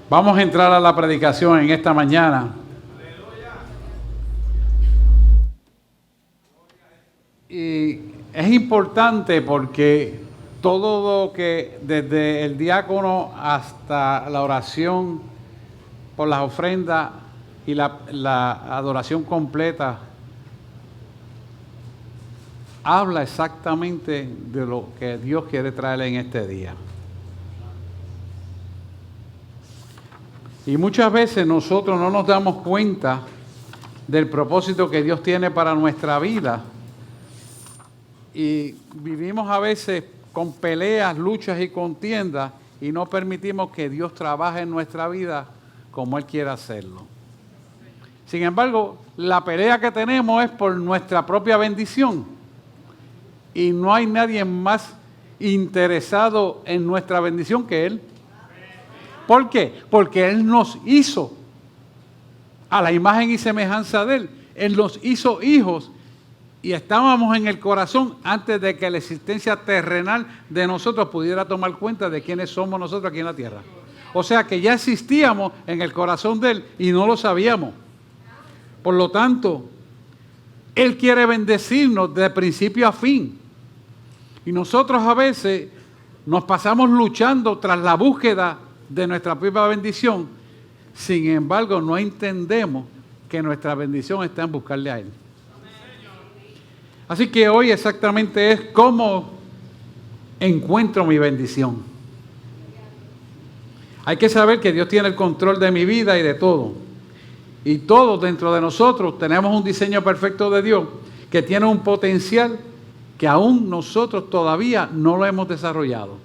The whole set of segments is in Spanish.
Vamos a entrar a la predicación en esta mañana. Y es importante porque todo lo que, desde el diácono hasta la oración por las ofrendas y la adoración completa, habla exactamente de lo que Dios quiere traer en este día. Y muchas veces nosotros no nos damos cuenta del propósito que Dios tiene para nuestra vida. Y vivimos a veces con peleas, luchas y contiendas y no permitimos que Dios trabaje en nuestra vida como Él quiere hacerlo. Sin embargo, la pelea que tenemos es por nuestra propia bendición. Y no hay nadie más interesado en nuestra bendición que Él. ¿Por qué? Porque Él nos hizo a la imagen y semejanza de Él. Él nos hizo hijos y estábamos en el corazón antes de que la existencia terrenal de nosotros pudiera tomar cuenta de quiénes somos nosotros aquí en la tierra. O sea que ya existíamos en el corazón de Él y no lo sabíamos. Por lo tanto, Él quiere bendecirnos de principio a fin. Y nosotros a veces nos pasamos luchando tras la búsqueda de nuestra propia bendición. Sin embargo, no entendemos que nuestra bendición está en buscarle a Él. Así que hoy exactamente es cómo encuentro mi bendición. Hay que saber que Dios tiene el control de mi vida y de todo. Y todos dentro de nosotros tenemos un diseño perfecto de Dios que tiene un potencial que aún nosotros todavía no lo hemos desarrollado.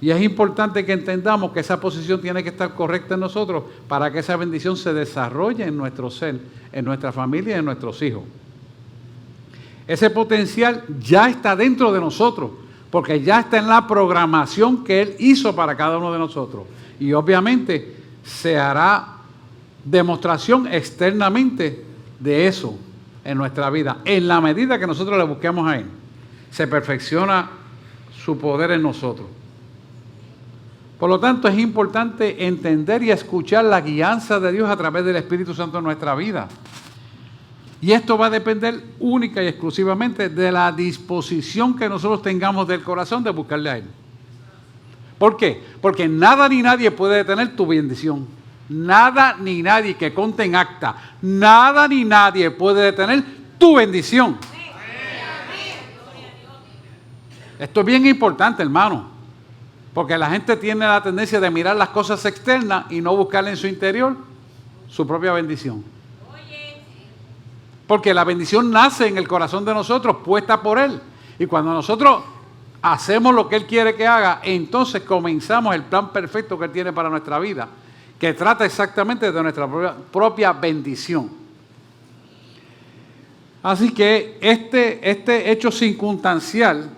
Y es importante que entendamos que esa posición tiene que estar correcta en nosotros para que esa bendición se desarrolle en nuestro ser, en nuestra familia y en nuestros hijos. Ese potencial ya está dentro de nosotros, porque ya está en la programación que Él hizo para cada uno de nosotros. Y obviamente se hará demostración externamente de eso en nuestra vida. En la medida que nosotros le busquemos a Él, se perfecciona su poder en nosotros. Por lo tanto, es importante entender y escuchar la guianza de Dios a través del Espíritu Santo en nuestra vida. Y esto va a depender única y exclusivamente de la disposición que nosotros tengamos del corazón de buscarle a Él. ¿Por qué? Porque nada ni nadie puede detener tu bendición. Nada ni nadie que conte en acta. Nada ni nadie puede detener tu bendición. Esto es bien importante, hermano. Porque la gente tiene la tendencia de mirar las cosas externas y no buscar en su interior su propia bendición. Porque la bendición nace en el corazón de nosotros, puesta por Él. Y cuando nosotros hacemos lo que Él quiere que haga, entonces comenzamos el plan perfecto que Él tiene para nuestra vida, que trata exactamente de nuestra propia bendición. Así que este hecho circunstancial,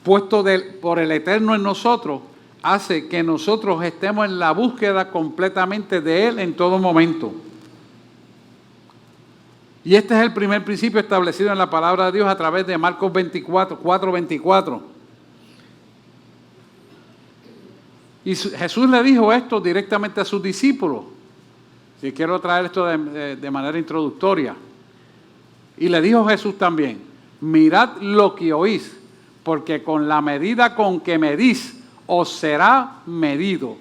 puesto por el Eterno en nosotros, hace que nosotros estemos en la búsqueda completamente de Él en todo momento. Y este es el primer principio establecido en la palabra de Dios a través de Marcos 4:24. Y Jesús le dijo esto directamente a sus discípulos. Si quiero traer esto de manera introductoria. Y le dijo Jesús también: mirad lo que oís, porque con la medida con que medís, os será medido.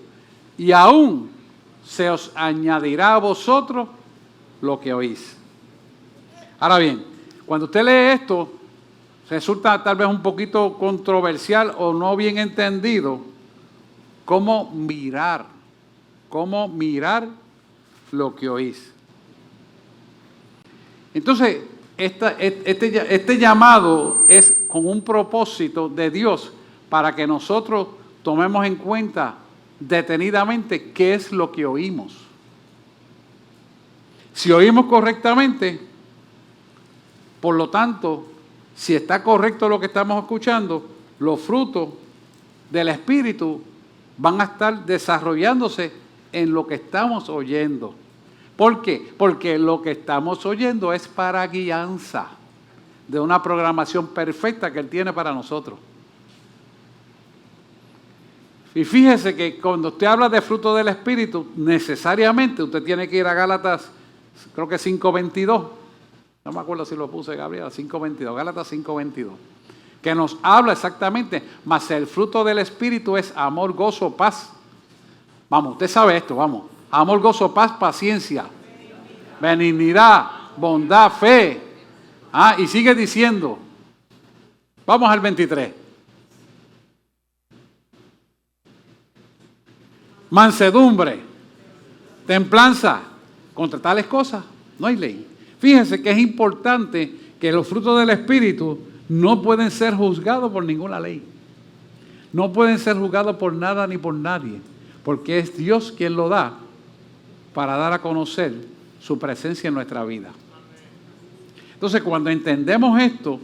Y aún se os añadirá a vosotros lo que oís. Ahora bien, cuando usted lee esto, resulta tal vez un poquito controversial o no bien entendido cómo mirar lo que oís. Entonces, este llamado es con un propósito de Dios para que nosotros tomemos en cuenta detenidamente qué es lo que oímos. Si oímos correctamente, por lo tanto, si está correcto lo que estamos escuchando, los frutos del Espíritu van a estar desarrollándose en lo que estamos oyendo. ¿Por qué? Porque lo que estamos oyendo es para guianza de una programación perfecta que Él tiene para nosotros. Y fíjese que cuando usted habla de fruto del Espíritu, necesariamente usted tiene que ir a Gálatas, creo que 5:22. No me acuerdo si lo puse, Gabriela, 5:22, Gálatas 5:22. Que nos habla exactamente, mas el fruto del Espíritu es amor, gozo, paz. Vamos, usted sabe esto, vamos. Amor, gozo, paz, paciencia, benignidad, bondad, fe. Y sigue diciendo. Vamos al 23. Mansedumbre, templanza, contra tales cosas no hay ley. Fíjense que es importante que los frutos del Espíritu no pueden ser juzgados por ninguna ley. No pueden ser juzgados por nada ni por nadie, porque es Dios quien lo da para dar a conocer su presencia en nuestra vida. Entonces, cuando entendemos esto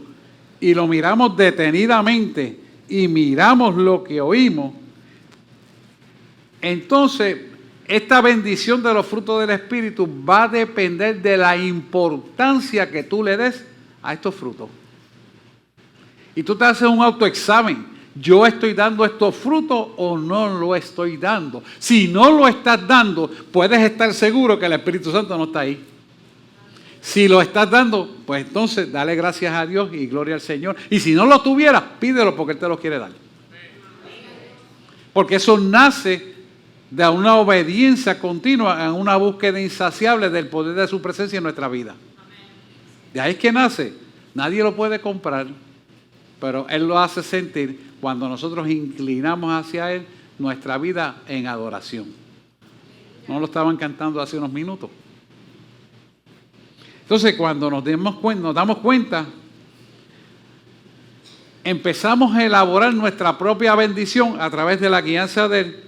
y lo miramos detenidamente y miramos lo que oímos, entonces esta bendición de los frutos del Espíritu va a depender de la importancia que tú le des a estos frutos. Y tú te haces un autoexamen. ¿Yo estoy dando estos frutos o no lo estoy dando? Si no lo estás dando, puedes estar seguro que el Espíritu Santo no está ahí. Si lo estás dando, pues entonces dale gracias a Dios y gloria al Señor. Y si no lo tuvieras, pídelo porque Él te lo quiere dar. Porque eso nace de una obediencia continua, en una búsqueda insaciable del poder de su presencia en nuestra vida. De ahí es que nace. Nadie lo puede comprar, pero Él lo hace sentir cuando nosotros inclinamos hacia Él nuestra vida en adoración. ¿No lo estaban cantando hace unos minutos? Entonces, cuando nos damos cuenta, empezamos a elaborar nuestra propia bendición a través de la guianza de Él,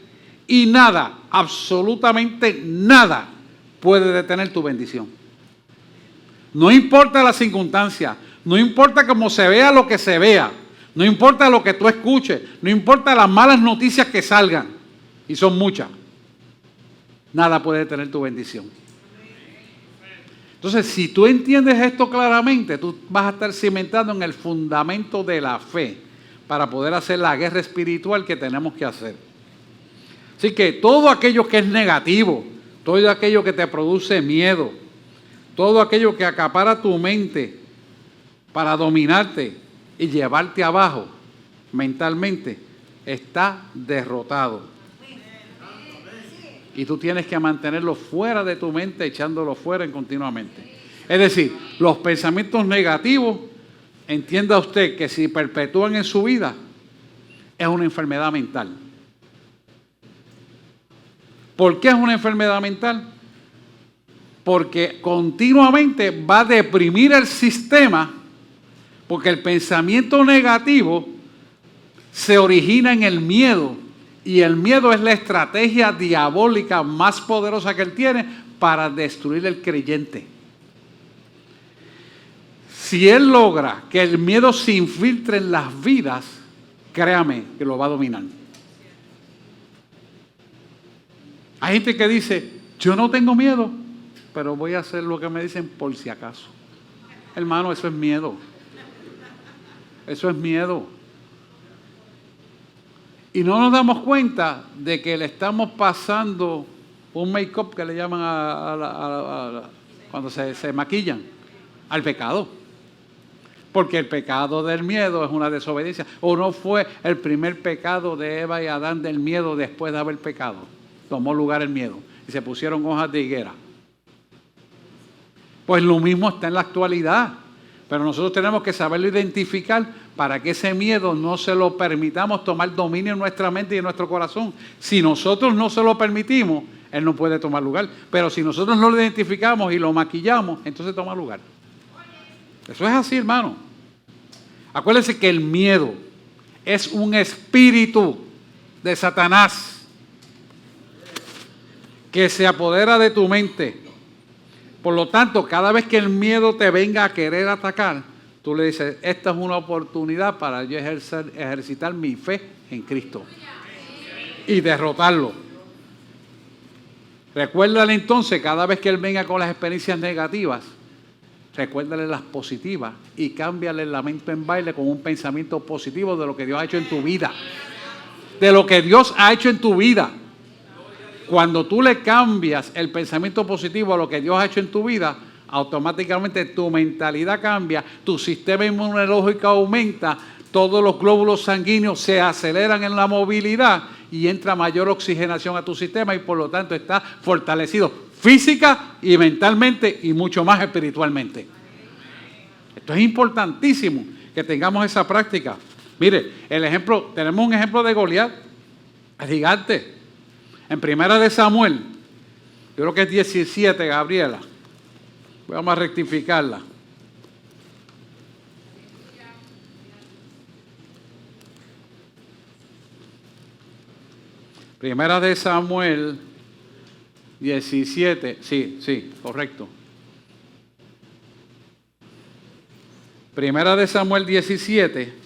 y nada, absolutamente nada, puede detener tu bendición. No importa la circunstancia, no importa cómo se vea lo que se vea, no importa lo que tú escuches, no importa las malas noticias que salgan, y son muchas, nada puede detener tu bendición. Entonces, si tú entiendes esto claramente, tú vas a estar cimentado en el fundamento de la fe para poder hacer la guerra espiritual que tenemos que hacer. Así que todo aquello que es negativo, todo aquello que te produce miedo, todo aquello que acapara tu mente para dominarte y llevarte abajo mentalmente, está derrotado. Y tú tienes que mantenerlo fuera de tu mente, echándolo fuera continuamente. Es decir, los pensamientos negativos, entienda usted que si perpetúan en su vida, es una enfermedad mental. ¿Por qué es una enfermedad mental? Porque continuamente va a deprimir el sistema, porque el pensamiento negativo se origina en el miedo, y el miedo es la estrategia diabólica más poderosa que él tiene para destruir el creyente. Si él logra que el miedo se infiltre en las vidas, créame que lo va a dominar. Hay gente que dice, yo no tengo miedo, pero voy a hacer lo que me dicen por si acaso. Hermano, eso es miedo. Eso es miedo. Y no nos damos cuenta de que le estamos pasando un make-up que le llaman cuando se maquillan, al pecado. Porque el pecado del miedo es una desobediencia. ¿O no fue el primer pecado de Eva y Adán del miedo después de haber pecado? Tomó lugar el miedo y se pusieron hojas de higuera. Pues lo mismo está en la actualidad. Pero nosotros tenemos que saberlo identificar para que ese miedo no se lo permitamos tomar dominio en nuestra mente y en nuestro corazón. Si nosotros no se lo permitimos, él no puede tomar lugar. Pero si nosotros no lo identificamos y lo maquillamos, entonces toma lugar. Eso es así, hermano. Acuérdense que el miedo es un espíritu de Satanás que se apodera de tu mente. Por lo tanto, cada vez que el miedo te venga a querer atacar, tú le dices, esta es una oportunidad para yo ejercitar mi fe en Cristo y derrotarlo. Recuérdale entonces, cada vez que él venga con las experiencias negativas, recuérdale las positivas y cámbiale el lamento en baile con un pensamiento positivo de lo que Dios ha hecho en tu vida. de lo que Dios ha hecho en tu vida. Cuando tú le cambias el pensamiento positivo a lo que Dios ha hecho en tu vida, automáticamente tu mentalidad cambia, tu sistema inmunológico aumenta, todos los glóbulos sanguíneos se aceleran en la movilidad y entra mayor oxigenación a tu sistema y por lo tanto estás fortalecido física y mentalmente y mucho más espiritualmente. Esto es importantísimo que tengamos esa práctica. Mire, tenemos un ejemplo de Goliat, el gigante. En Primera de Samuel, yo creo que es 17, Gabriela. Vamos a rectificarla. Primera de Samuel 17, sí, correcto. Primera de Samuel 17.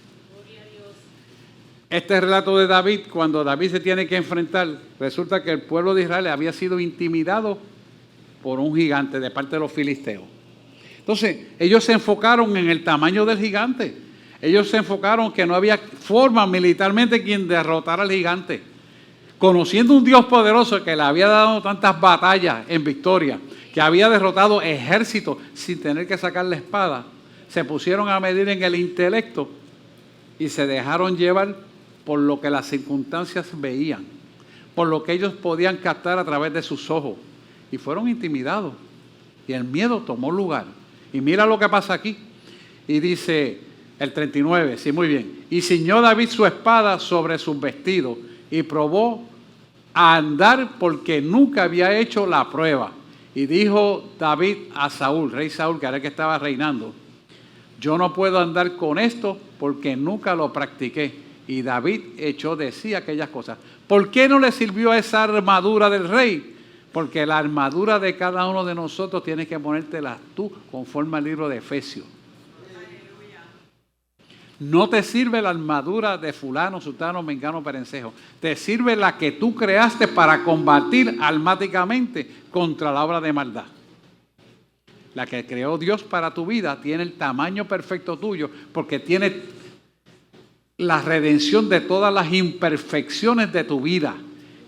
Este relato de David, cuando David se tiene que enfrentar, resulta que el pueblo de Israel había sido intimidado por un gigante de parte de los filisteos. Entonces, ellos se enfocaron en el tamaño del gigante. Ellos se enfocaron que no había forma militarmente quien derrotara al gigante. Conociendo un Dios poderoso que le había dado tantas batallas en victoria, que había derrotado ejércitos sin tener que sacar la espada, se pusieron a medir en el intelecto y se dejaron llevar por lo que las circunstancias veían, por lo que ellos podían captar a través de sus ojos. Y fueron intimidados. Y el miedo tomó lugar. Y mira lo que pasa aquí. Y dice el 39, sí, muy bien. Y ciñó David su espada sobre sus vestidos y probó a andar porque nunca había hecho la prueba. Y dijo David a Saúl, rey Saúl, que era el que estaba reinando: yo no puedo andar con esto porque nunca lo practiqué. Y David echó de sí aquellas cosas. ¿Por qué no le sirvió esa armadura del rey? Porque la armadura de cada uno de nosotros tienes que ponértela tú conforme al libro de Efesios. No te sirve la armadura de fulano, sultano, mengano, perencejo. Te sirve la que tú creaste para combatir almáticamente contra la obra de maldad. La que creó Dios para tu vida tiene el tamaño perfecto tuyo porque tiene la redención de todas las imperfecciones de tu vida.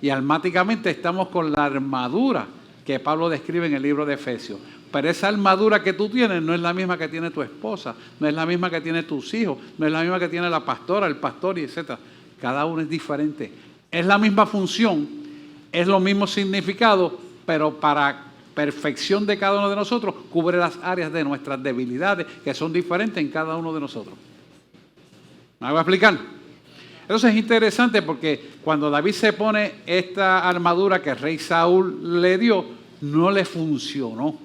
Y almáticamente estamos con la armadura que Pablo describe en el libro de Efesios. Pero esa armadura que tú tienes no es la misma que tiene tu esposa, no es la misma que tiene tus hijos, no es la misma que tiene la pastora, el pastor, y etc. Cada uno es diferente. Es la misma función, es lo mismo significado, pero para perfección de cada uno de nosotros cubre las áreas de nuestras debilidades que son diferentes en cada uno de nosotros. ¿Me voy a explicar? Entonces es interesante porque cuando David se pone esta armadura que el rey Saúl le dio, no le funcionó.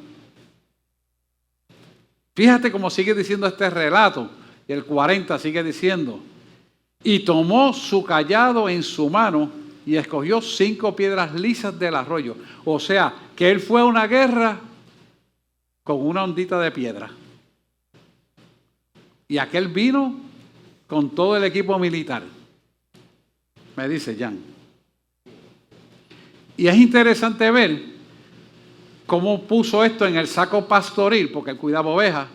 Fíjate cómo sigue diciendo este relato, y el 40 sigue diciendo: y tomó su cayado en su mano y escogió 5 piedras lisas del arroyo. O sea, que él fue a una guerra con una ondita de piedra. Y aquel vino con todo el equipo militar. Me dice Jan. Y es interesante ver cómo puso esto en el saco pastoril, porque él cuidaba ovejas,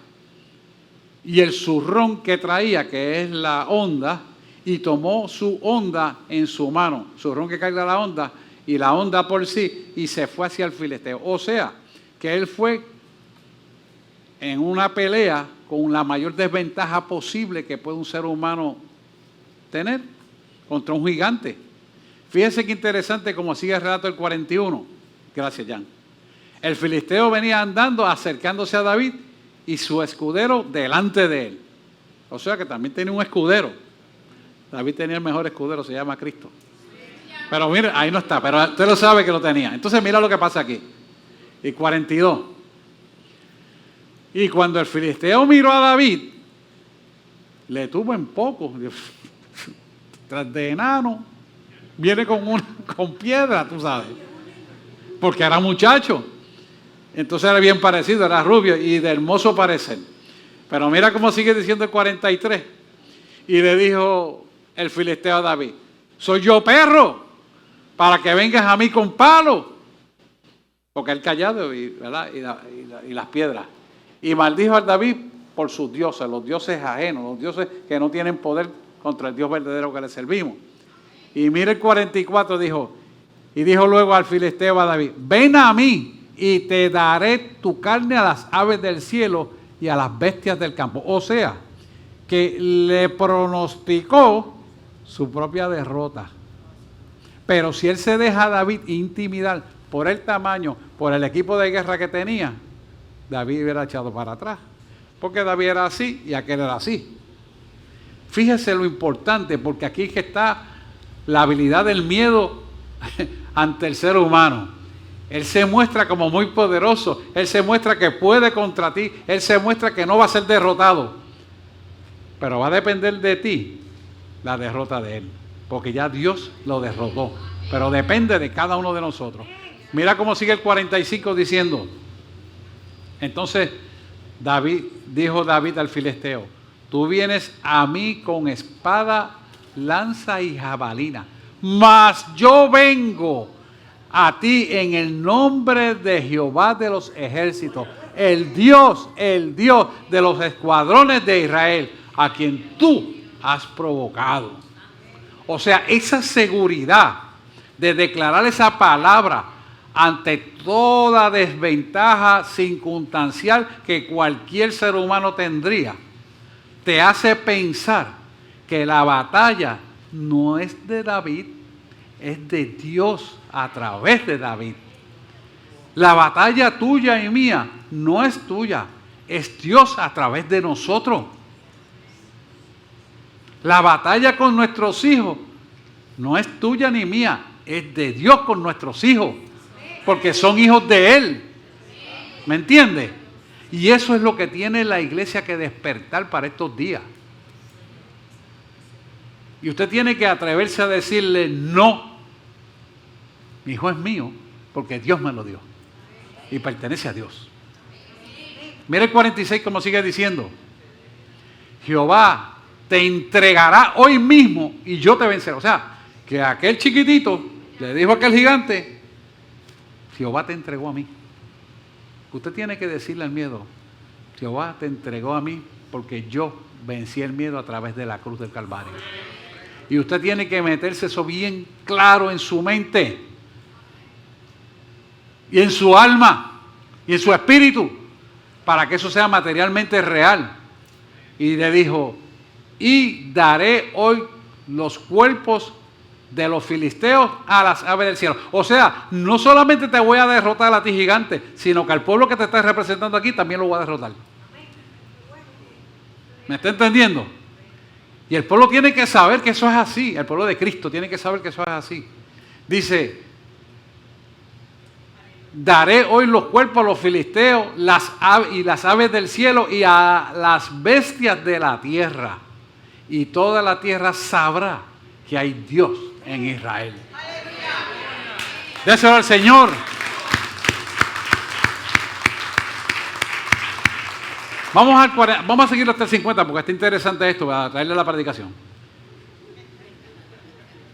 y el zurrón que traía, que es la honda, y tomó su honda en su mano, zurrón que carga la honda, y la honda por sí, y se fue hacia el filisteo. O sea, que él fue en una pelea con la mayor desventaja posible que puede un ser humano tener, contra un gigante. Fíjense qué interesante como sigue el relato del 41. Gracias, Jan. El filisteo venía andando, acercándose a David y su escudero delante de él. O sea que también tenía un escudero. David tenía el mejor escudero, se llama Cristo. Pero mire, ahí no está, pero usted lo sabe que lo tenía. Entonces mira lo que pasa aquí. Y 42. Y cuando el filisteo miró a David, le tuvo en poco. Tras de enano, viene con piedra, tú sabes. Porque era muchacho. Entonces era bien parecido, era rubio y de hermoso parecer. Pero mira cómo sigue diciendo el 43. Y le dijo el filisteo a David: ¿soy yo perro para que vengas a mí con palo? Porque él callado ¿verdad? Y las piedras. Y maldijo a David por sus dioses, los dioses ajenos, los dioses que no tienen poder contra el Dios verdadero que le servimos. Y mira el 44, y dijo luego al filisteo a David, ven a mí y te daré tu carne a las aves del cielo y a las bestias del campo. O sea, que le pronosticó su propia derrota. Pero si él se deja a David intimidar por el tamaño, por el equipo de guerra que tenía, David hubiera echado para atrás. Porque David era así y aquel era así. Fíjese lo importante, porque aquí es que está la habilidad del miedo ante el ser humano. Él se muestra como muy poderoso, él se muestra que puede contra ti, él se muestra que no va a ser derrotado. Pero va a depender de ti la derrota de él, porque ya Dios lo derrotó. Pero depende de cada uno de nosotros. Mira cómo sigue el 45 diciendo, entonces dijo David al filisteo, tú vienes a mí con espada, lanza y jabalina, mas yo vengo a ti en el nombre de Jehová de los ejércitos, el Dios de los escuadrones de Israel, a quien tú has provocado. O sea, esa seguridad de declarar esa palabra ante toda desventaja circunstancial que cualquier ser humano tendría, te hace pensar que la batalla no es de David, es de Dios a través de David. La batalla tuya y mía no es tuya, es Dios a través de nosotros. La batalla con nuestros hijos no es tuya ni mía, es de Dios con nuestros hijos, porque son hijos de Él. ¿Me entiende? Y eso es lo que tiene la iglesia que despertar para estos días. Y usted tiene que atreverse a decirle, no, mi hijo es mío, porque Dios me lo dio. Y pertenece a Dios. Mira el 46 como sigue diciendo. Jehová te entregará hoy mismo y yo te venceré. O sea, que aquel chiquitito le dijo a aquel gigante, Jehová te entregó a mí. Usted tiene que decirle al miedo, Jehová te entregó a mí porque yo vencí el miedo a través de la cruz del Calvario. Y usted tiene que meterse eso bien claro en su mente y en su alma y en su espíritu para que eso sea materialmente real. Y le dijo, y daré hoy los cuerpos de los filisteos a las aves del cielo. O sea, no solamente te voy a derrotar a ti gigante, sino que al pueblo que te está representando aquí también lo voy a derrotar. ¿Me está entendiendo? Y el pueblo tiene que saber que eso es así. El pueblo de Cristo tiene que saber que eso es así. Dice, daré hoy los cuerpos a los filisteos las aves del cielo y a las bestias de la tierra. Y toda la tierra sabrá que hay Dios en Israel. Déselo al Señor. Vamos a seguir hasta el 50 porque está interesante esto, para traerle la predicación.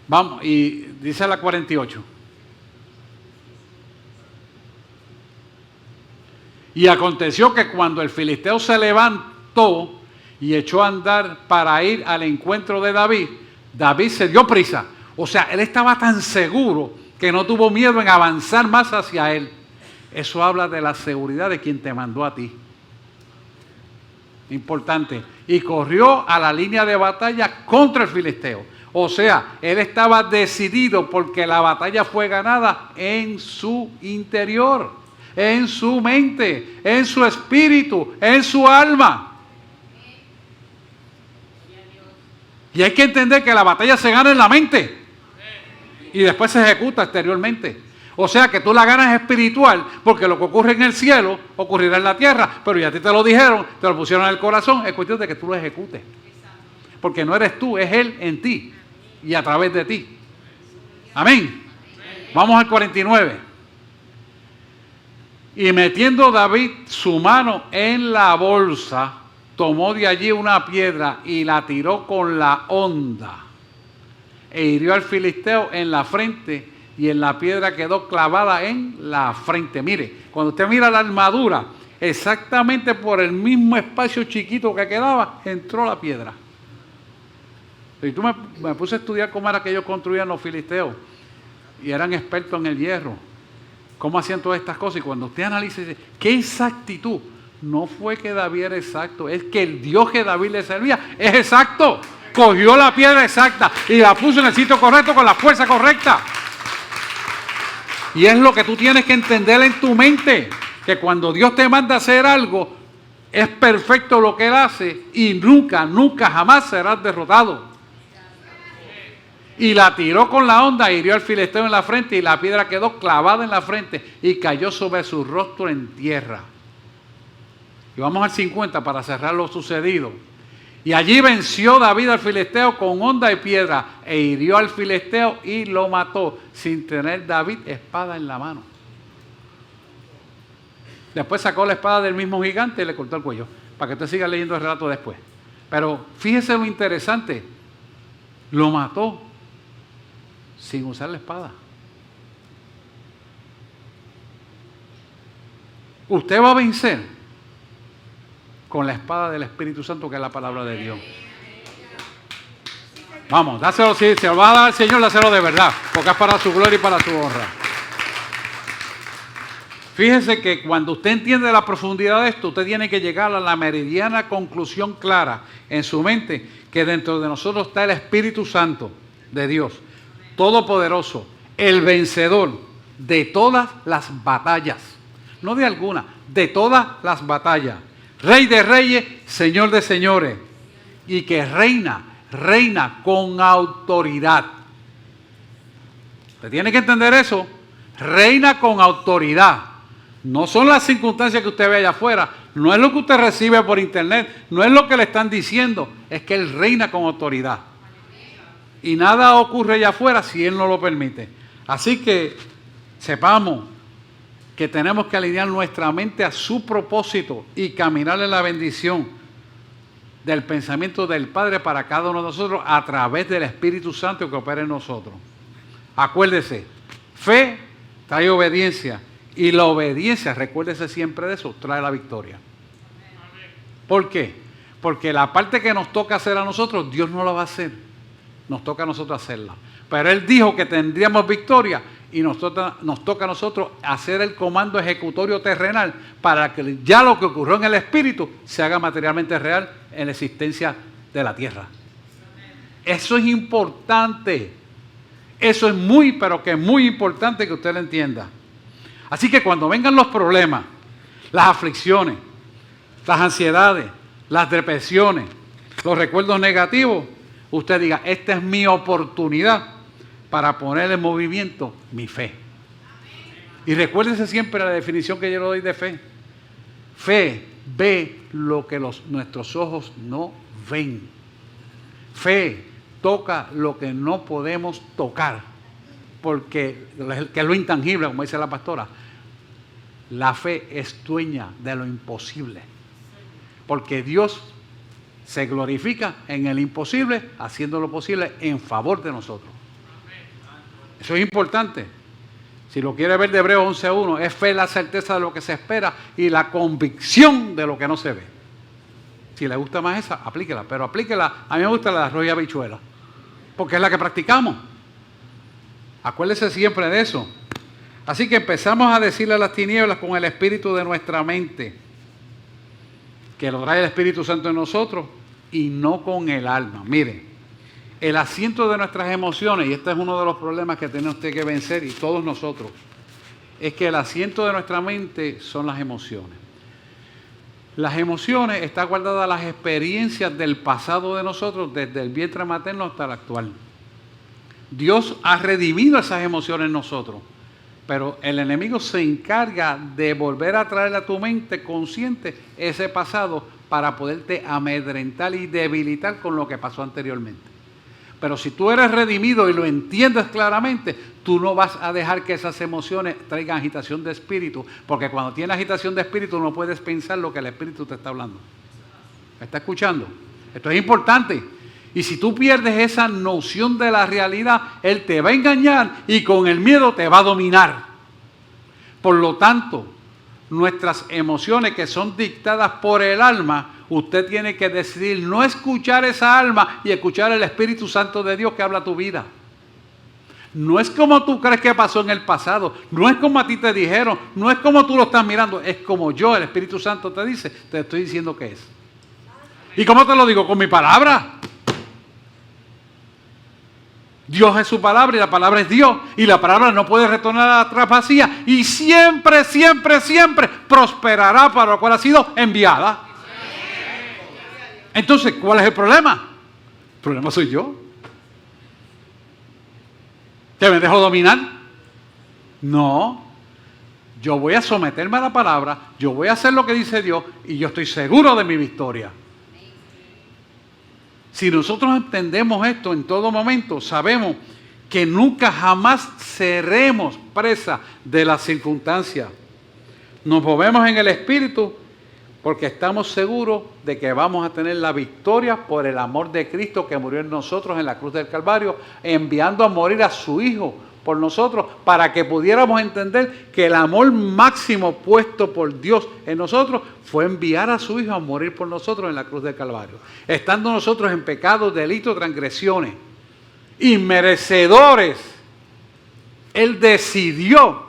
Vamos, y dice la 48. Y aconteció que cuando el filisteo se levantó y echó a andar para ir al encuentro de David, David se dio prisa. O sea, él estaba tan seguro que no tuvo miedo en avanzar más hacia él. Eso habla de la seguridad de quien te mandó a ti. Importante. Y corrió a la línea de batalla contra el filisteo. O sea, él estaba decidido porque la batalla fue ganada en su interior, en su mente, en su espíritu, en su alma. Y hay que entender que la batalla se gana en la mente y después se ejecuta exteriormente. O sea que tú la ganas espiritual porque lo que ocurre en el cielo ocurrirá en la tierra, pero ya a ti te lo dijeron, te lo pusieron en el corazón, es cuestión de que tú lo ejecutes. Porque no eres tú, es Él en ti y a través de ti. Amén. Vamos al 49. Y metiendo David su mano en la bolsa, tomó de allí una piedra y la tiró con la honda e hirió al filisteo en la frente y en la piedra quedó clavada en la frente. Mire, cuando usted mira la armadura, exactamente por el mismo espacio chiquito que quedaba, entró la piedra. Y tú me puse a estudiar cómo era que ellos construían los filisteos. Y eran expertos en el hierro. Cómo hacían todas estas cosas. Y cuando usted analiza, dice, ¿qué exactitud? No fue que David era exacto, es que el Dios que David le servía es exacto. Cogió la piedra exacta y la puso en el sitio correcto con la fuerza correcta. Y es lo que tú tienes que entender en tu mente, que cuando Dios te manda a hacer algo, es perfecto lo que Él hace y nunca, nunca, jamás serás derrotado. Y la tiró con la honda, hirió al filisteo en la frente y la piedra quedó clavada en la frente y cayó sobre su rostro en tierra. Y vamos al 50 para cerrar lo sucedido. Y allí venció David al filisteo con honda y piedra e hirió al filisteo y lo mató sin tener David espada en la mano. Después sacó la espada del mismo gigante y le cortó el cuello, para que usted siga leyendo el relato después. Pero fíjese lo interesante, lo mató sin usar la espada. Usted va a vencer con la espada del Espíritu Santo, que es la palabra de Dios. Vamos, dáselo, si se lo va a dar al Señor, dáselo de verdad, porque es para su gloria y para su honra. Fíjese que cuando usted entiende la profundidad de esto, usted tiene que llegar a la meridiana conclusión clara en su mente, que dentro de nosotros está el Espíritu Santo de Dios, todopoderoso, el vencedor de todas las batallas, no de alguna, de todas las batallas. Rey de reyes, Señor de señores, y que reina con autoridad. Usted tiene que entender eso, reina con autoridad. No son las circunstancias que usted ve allá afuera, no es lo que usted recibe por internet, no es lo que le están diciendo, es que Él reina con autoridad. Y nada ocurre allá afuera si Él no lo permite. Así que sepamos que tenemos que alinear nuestra mente a su propósito y caminar en la bendición del pensamiento del Padre para cada uno de nosotros a través del Espíritu Santo que opera en nosotros. Acuérdese, fe trae obediencia y la obediencia, recuérdese siempre de eso, trae la victoria. ¿Por qué? Porque la parte que nos toca hacer a nosotros, Dios no la va a hacer, nos toca a nosotros hacerla. Pero Él dijo que tendríamos victoria y nos toca a nosotros hacer el comando ejecutorio terrenal para que ya lo que ocurrió en el Espíritu se haga materialmente real en la existencia de la tierra. Eso es importante. Eso es muy, pero que muy importante que usted lo entienda. Así que cuando vengan los problemas, las aflicciones, las ansiedades, las depresiones, los recuerdos negativos, usted diga, esta es mi oportunidad para poner en movimiento mi fe. Y recuérdese siempre la definición que yo le doy de fe. Fe ve lo que nuestros ojos no ven. Fe toca lo que no podemos tocar, porque que es lo intangible, como dice la pastora. La fe es dueña de lo imposible, porque Dios se glorifica en el imposible, haciendo lo posible en favor de nosotros. Eso es importante. Si lo quiere ver de Hebreos 11:1, es fe la certeza de lo que se espera y la convicción de lo que no se ve. Si le gusta más esa, aplíquela, pero aplíquela. A mí me gusta la de arroz y habichuela, porque es la que practicamos. Acuérdese siempre de eso. Así que empezamos a decirle a las tinieblas con el espíritu de nuestra mente, que lo trae el Espíritu Santo en nosotros, y no con el alma. Mire, el asiento de nuestras emociones, y este es uno de los problemas que tiene usted que vencer, y todos nosotros, es que el asiento de nuestra mente son las emociones. Las emociones están guardadas a las experiencias del pasado de nosotros, desde el vientre materno hasta el actual. Dios ha redimido esas emociones en nosotros, pero el enemigo se encarga de volver a traer a tu mente consciente ese pasado para poderte amedrentar y debilitar con lo que pasó anteriormente. Pero si tú eres redimido y lo entiendes claramente, tú no vas a dejar que esas emociones traigan agitación de espíritu, porque cuando tienes agitación de espíritu no puedes pensar lo que el espíritu te está hablando. ¿Me está escuchando? Esto es importante. Y si tú pierdes esa noción de la realidad, Él te va a engañar y con el miedo te va a dominar. Por lo tanto, nuestras emociones que son dictadas por el alma, usted tiene que decidir no escuchar esa alma y escuchar el Espíritu Santo de Dios que habla a tu vida. No es como tú crees que pasó en el pasado, no es como a ti te dijeron, no es como tú lo estás mirando, es como yo, el Espíritu Santo te dice, te estoy diciendo que es. ¿Y cómo te lo digo? Con mi palabra. Dios es su palabra y la palabra es Dios. Y la palabra no puede retornar atrás vacía. Y siempre, siempre, siempre prosperará para lo cual ha sido enviada. Entonces, ¿cuál es el problema? El problema soy yo. ¿Que me dejo dominar? No. Yo voy a someterme a la palabra, yo voy a hacer lo que dice Dios y yo estoy seguro de mi victoria. Si nosotros entendemos esto en todo momento, sabemos que nunca jamás seremos presa de las circunstancias. Nos movemos en el Espíritu porque estamos seguros de que vamos a tener la victoria por el amor de Cristo que murió en nosotros en la cruz del Calvario, enviando a morir a su Hijo por nosotros, para que pudiéramos entender que el amor máximo puesto por Dios en nosotros fue enviar a su Hijo a morir por nosotros en la cruz del Calvario. Estando nosotros en pecados, delitos, transgresiones, inmerecedores, Él decidió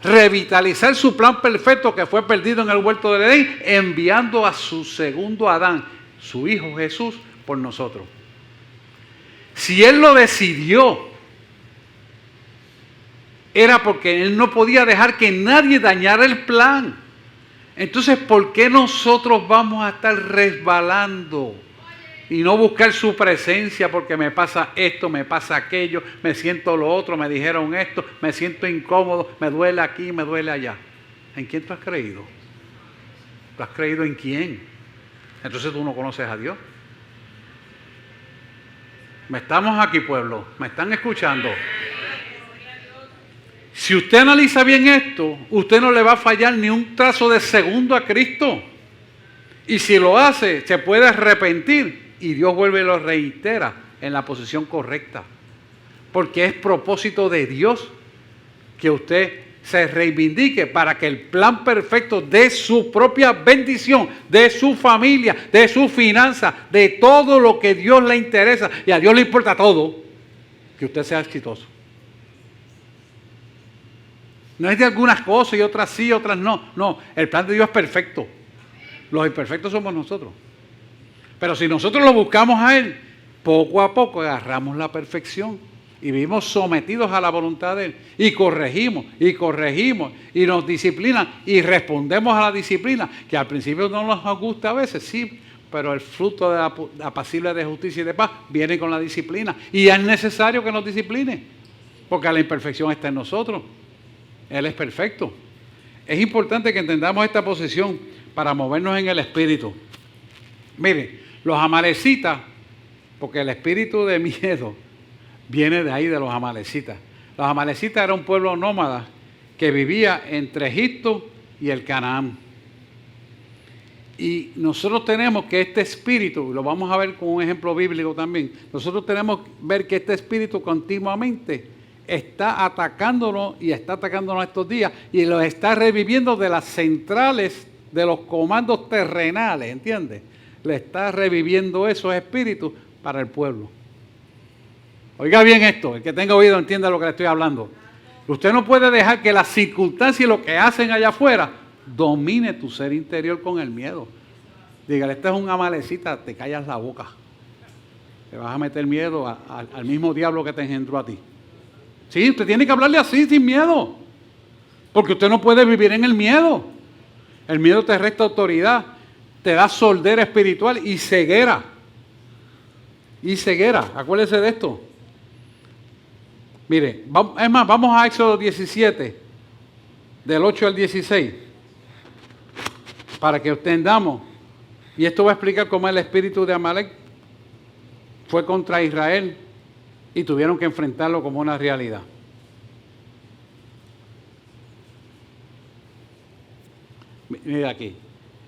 revitalizar su plan perfecto que fue perdido en el huerto del Edén, enviando a su segundo Adán, su Hijo Jesús, por nosotros. Si Él lo decidió, era porque Él no podía dejar que nadie dañara el plan. Entonces, ¿por qué nosotros vamos a estar resbalando y no buscar su presencia? Porque me pasa esto, me pasa aquello, me siento lo otro, me dijeron esto, me siento incómodo, me duele aquí, me duele allá. ¿En quién tú has creído? ¿Tú has creído en quién? Entonces tú no conoces a Dios. Estamos aquí, pueblo, me están escuchando. Si usted analiza bien esto, usted no le va a fallar ni un trazo de segundo a Cristo. Y si lo hace, se puede arrepentir y Dios vuelve y lo reitera en la posición correcta. Porque es propósito de Dios que usted se reivindique para que el plan perfecto de su propia bendición, de su familia, de su finanza, de todo lo que Dios le interesa, y a Dios le importa todo, que usted sea exitoso. No es de algunas cosas y otras sí, otras no. No, el plan de Dios es perfecto. Los imperfectos somos nosotros. Pero si nosotros lo buscamos a Él, poco a poco agarramos la perfección y vivimos sometidos a la voluntad de Él. Y corregimos, y nos disciplinan y respondemos a la disciplina, que al principio no nos gusta a veces, sí, pero el fruto de la apacible de justicia y de paz viene con la disciplina. Y es necesario que nos discipline, porque la imperfección está en nosotros. Él es perfecto. Es importante que entendamos esta posición para movernos en el espíritu. Mire, los amalecitas, porque el espíritu de miedo viene de ahí, de los amalecitas. Los amalecitas era un pueblo nómada que vivía entre Egipto y el Canaán. Y nosotros tenemos que este espíritu, lo vamos a ver con un ejemplo bíblico también, nosotros tenemos que ver que este espíritu continuamente está atacándonos y está atacándonos estos días y los está reviviendo de las centrales de los comandos terrenales, ¿entiendes? Le está reviviendo esos espíritus para el pueblo. Oiga bien esto, el que tenga oído entienda lo que le estoy hablando. Usted no puede dejar que las circunstancias y lo que hacen allá afuera domine tu ser interior con el miedo. Dígale, este es un amalecita, te callas la boca. Te vas a meter miedo al mismo diablo que te engendró a ti. Sí, usted tiene que hablarle así, sin miedo. Porque usted no puede vivir en el miedo. El miedo te resta autoridad, te da sordera espiritual y ceguera. Y ceguera, acuérdese de esto. Mire, es más, vamos a Éxodo 17, del 8 al 16, para que entendamos. Y esto va a explicar cómo el espíritu de Amalek fue contra Israel y tuvieron que enfrentarlo como una realidad. Mira aquí.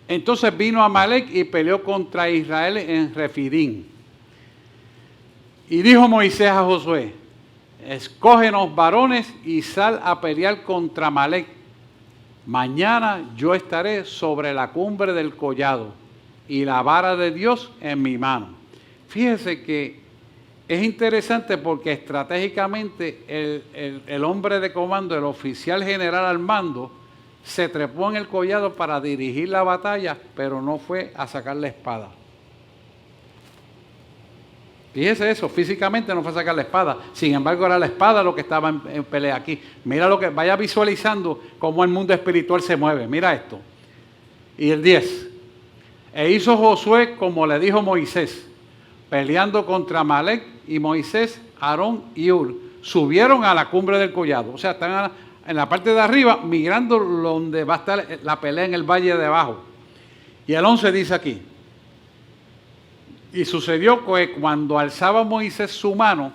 Entonces vino Amalek y peleó contra Israel en Refidim. Y dijo Moisés a Josué: escógenos varones y sal a pelear contra Amalek. mañana yo estaré sobre la cumbre del collado y la vara de Dios en mi mano. Fíjese que es interesante porque estratégicamente el hombre de comando, el oficial general al mando, se trepó en el collado para dirigir la batalla, pero no fue a sacar la espada. Fíjese eso, físicamente no fue a sacar la espada. Sin embargo, era la espada lo que estaba en pelea aquí. Mira lo que, vaya visualizando cómo el mundo espiritual se mueve. Mira esto. Y el 10. E hizo Josué como le dijo Moisés, peleando contra Amalec, y Moisés, Aarón y Hur subieron a la cumbre del collado. O sea, están en la parte de arriba mirando donde va a estar la pelea en el valle de abajo. Y el 11 dice aquí. Y sucedió que cuando alzaba Moisés su mano,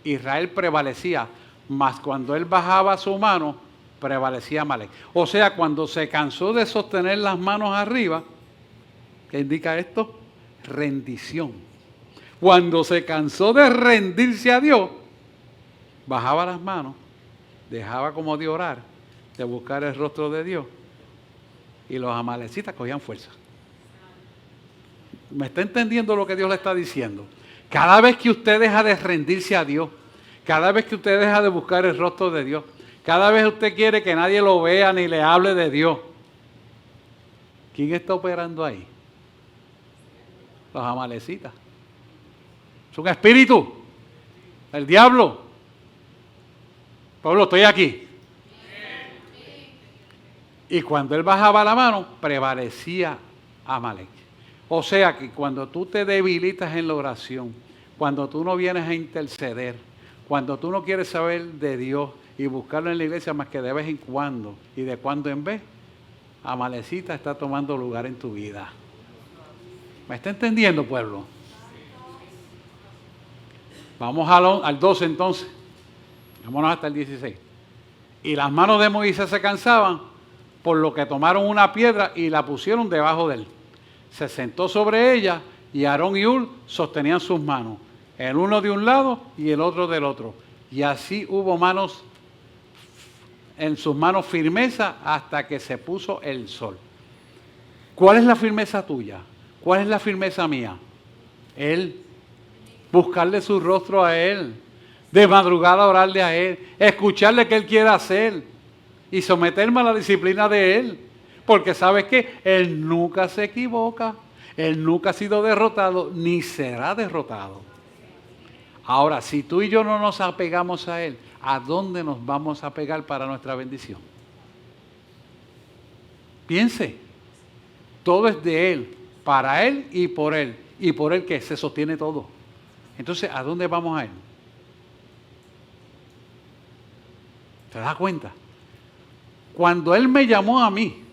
Israel prevalecía, mas cuando él bajaba su mano, prevalecía Amalec. O sea, cuando se cansó de sostener las manos arriba, ¿qué indica esto? Rendición. Cuando se cansó de rendirse a Dios, bajaba las manos, dejaba como de orar, de buscar el rostro de Dios, y los amalecitas cogían fuerza. ¿Me está entendiendo lo que Dios le está diciendo? Cada vez que usted deja de rendirse a Dios, cada vez que usted deja de buscar el rostro de Dios, cada vez usted quiere que nadie lo vea ni le hable de Dios, ¿quién está operando ahí? Los amalecitas. Es un espíritu, el diablo. Pablo, estoy aquí. Y cuando él bajaba la mano, prevalecía Amalec. O sea que cuando tú te debilitas en la oración, cuando tú no vienes a interceder, cuando tú no quieres saber de Dios y buscarlo en la iglesia más que de vez en cuando y de cuando en vez, Amalecita está tomando lugar en tu vida. ¿Me está entendiendo, pueblo? Vamos al 12 entonces. Vámonos hasta el 16. Y las manos de Moisés se cansaban, por lo que tomaron una piedra y la pusieron debajo de él. Se sentó sobre ella y Aarón y Hur sostenían sus manos, el uno de un lado y el otro del otro. Y así hubo en sus manos firmeza hasta que se puso el sol. ¿Cuál es la firmeza tuya? ¿Cuál es la firmeza mía? Él. Buscarle su rostro a Él. De madrugada orarle a Él. Escucharle qué Él quiere hacer. Y someterme a la disciplina de Él. Porque ¿sabes qué? Él nunca se equivoca. Él nunca ha sido derrotado, ni será derrotado. Ahora, si tú y yo no nos apegamos a Él, ¿a dónde nos vamos a pegar para nuestra bendición? Piense. Todo es de Él, para Él y por Él. Y por Él que se sostiene todo. Entonces, ¿a dónde vamos a ir? ¿Te das cuenta? Cuando Él me llamó a mí,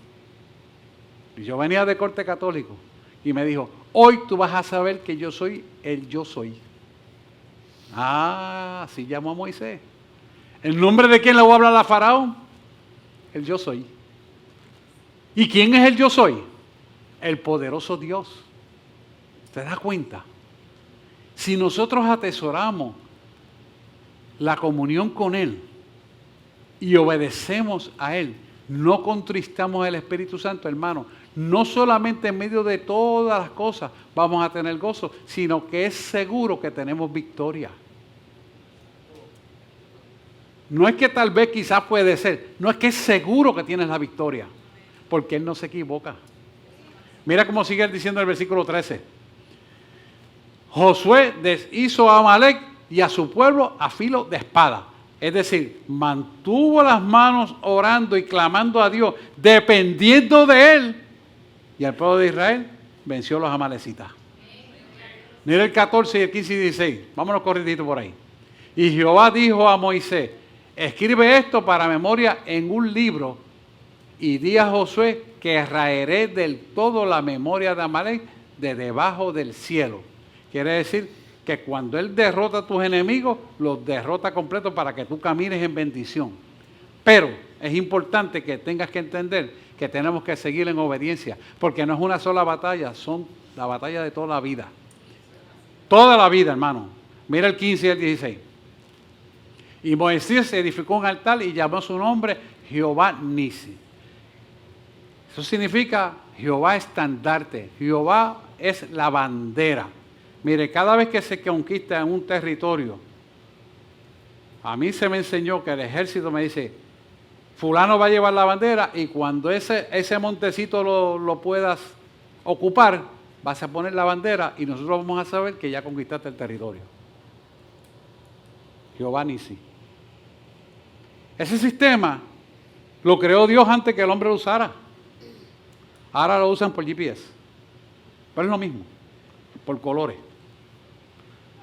y yo venía de corte católico, y me dijo, hoy tú vas a saber que yo soy el yo soy. Ah, así llamó a Moisés. ¿En nombre de quién le voy a hablar a Faraón? El yo soy. ¿Y quién es el yo soy? El poderoso Dios. ¿Te das cuenta? Si nosotros atesoramos la comunión con Él y obedecemos a Él, no contristamos el Espíritu Santo, hermano, no solamente en medio de todas las cosas vamos a tener gozo, sino que es seguro que tenemos victoria. No es que tal vez quizás puede ser, no es que es seguro que tienes la victoria, porque Él no se equivoca. Mira cómo sigue diciendo el versículo 13. Josué deshizo a Amalec y a su pueblo a filo de espada. Es decir, mantuvo las manos orando y clamando a Dios, dependiendo de Él. Y el pueblo de Israel venció a los amalecitas. Mira el 14 y el 15 y 16. Vámonos corridito por ahí. Y Jehová dijo a Moisés, escribe esto para memoria en un libro y di a Josué que raeré del todo la memoria de Amalec de debajo del cielo. Quiere decir que cuando Él derrota a tus enemigos, los derrota completo para que tú camines en bendición. Pero es importante que tengas que entender que tenemos que seguir en obediencia, porque no es una sola batalla, son la batalla de toda la vida. Toda la vida, hermano. Mira el 15 y el 16. Y Moisés edificó un altar y llamó su nombre Jehová Nisi. Eso significa Jehová estandarte. Jehová es la bandera. Mire, cada vez que se conquista en un territorio, a mí se me enseñó que el ejército me dice, fulano va a llevar la bandera y cuando ese montecito lo puedas ocupar, vas a poner la bandera y nosotros vamos a saber que ya conquistaste el territorio. Jehová Nisi. Ese sistema lo creó Dios antes que el hombre lo usara. Ahora lo usan por GPS. Pero es lo mismo, por colores.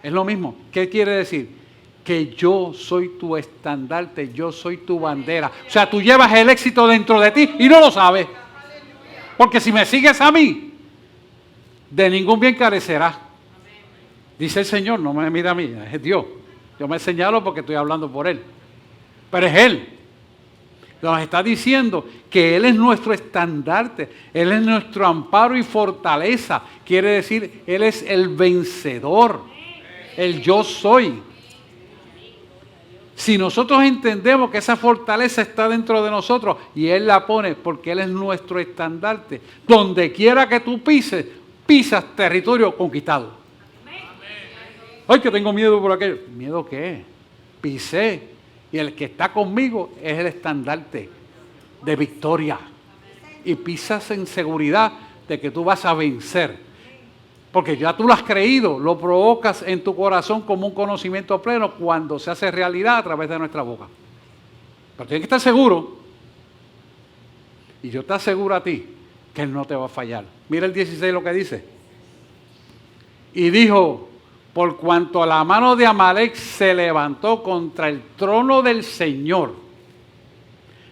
Es lo mismo. ¿Qué quiere decir? Que yo soy tu estandarte, yo soy tu bandera. O sea, tú llevas el éxito dentro de ti y no lo sabes. Porque si me sigues a mí, de ningún bien carecerás. Dice el Señor, no me mira a mí, es Dios. Yo me señalo porque estoy hablando por Él. Pero es Él. Nos está diciendo que Él es nuestro estandarte, Él es nuestro amparo y fortaleza. Quiere decir, Él es el vencedor, el yo soy. Si nosotros entendemos que esa fortaleza está dentro de nosotros y Él la pone porque Él es nuestro estandarte, donde quiera que tú pises, pisas territorio conquistado. Ay, que tengo miedo por aquello. ¿Miedo qué? Pisé. Y el que está conmigo es el estandarte de victoria. Y pisas en seguridad de que tú vas a vencer. Porque ya tú lo has creído, lo provocas en tu corazón como un conocimiento pleno cuando se hace realidad a través de nuestra boca. Pero tienes que estar seguro. Y yo te aseguro a ti que Él no te va a fallar. Mira el 16 lo que dice. Y dijo, por cuanto la mano de Amalek se levantó contra el trono del Señor,